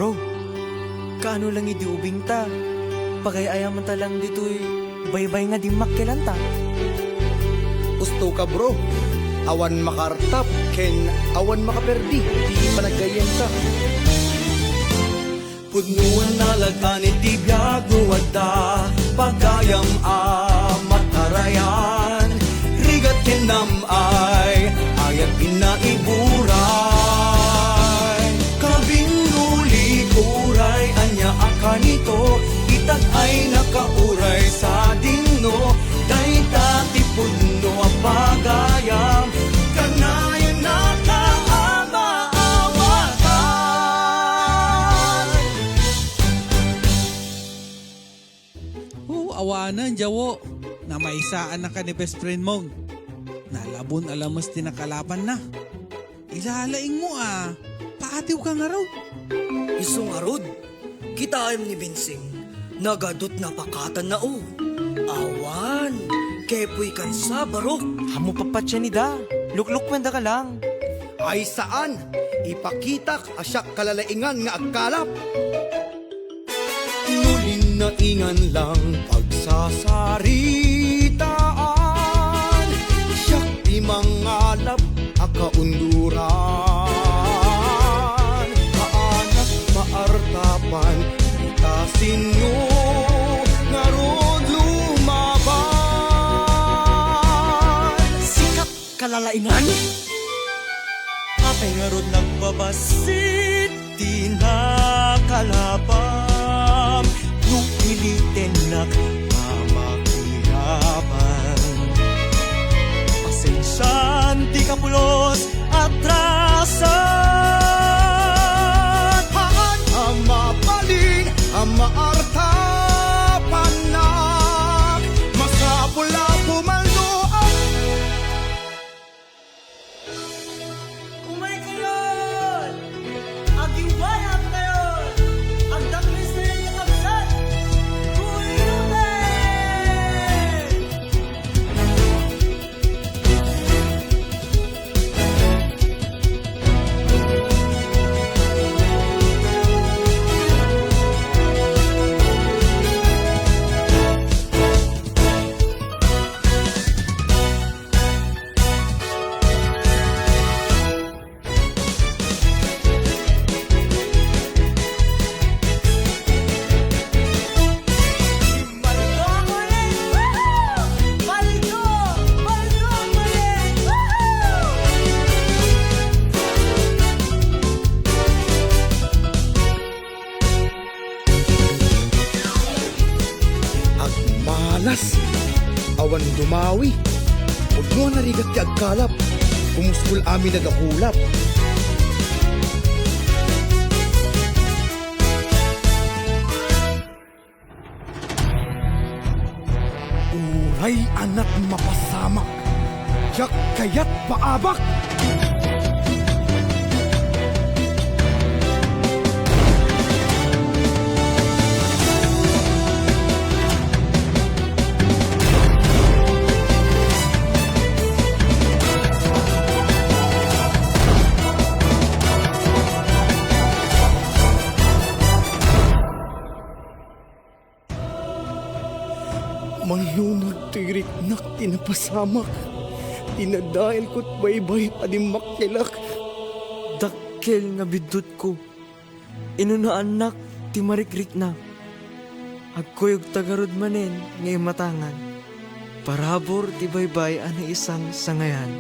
Bro, kaano lang idiubing ta? Pagayaman ta lang dito'y baybay nga di makilanta. Gusto ka bro, awan makartap, ken awan makaperdi, di panagayan ka. Pudnuan na lagan iti biyago wadda, pagayam matarayan. Rigat kinam ay, ayat pinaiburay. Kabinguli uray, anya akanito, itag ay nakauray sa dingno. Dahil dati pudno ang pagayam, kanayan awanan, jawo, na maisaan na ka ni best friend mo. Nalabon alamos tinakalaban na. Ilalaing mo paatiw ka nga raw. Isong arod, kita ni Binsing, nagadot na pakatan na Awan, kepoy kan sa barok. Hamo papat siya ni da. Lukluk manda ka lang. Ay saan, ipakitak asyak kalalaingan nga agkalap. Nulin na ingan lang pagsasaritaan, siyak di mangalap akaunduran. Kaanak maartapan, itasin nyo nga rod lumaban. Sikap kalalaingan? Apay nga rod nagbabasit, di nakalapam. Nung ilitin na mamakirapan, pasensyan di kapulos atrasan. Haan ang mapaling, ang maartapan na masapula pumaldoan. Umay kayon! Agiwayan kayon! Ang daklis na yung nakabsat! Kuyunin! Baldo ako ulit! Woohoo! Baldo! Baldo ako ulit! Woohoo! Agmalas, awan dumawi, huwag mo narigat ti agkalap, umuskul amin nagakulap. Uray anak mapasamak, yak kayat paabak. Manlunag tirik nak tinapasamak, tinadail ko't baybay adimak kilak. Dakkel nga bidot ko. Inuna anak ti marikrik na. Agkuyog tagarod manen ngay matangan. Parabor ti baybay ana isang sangayan.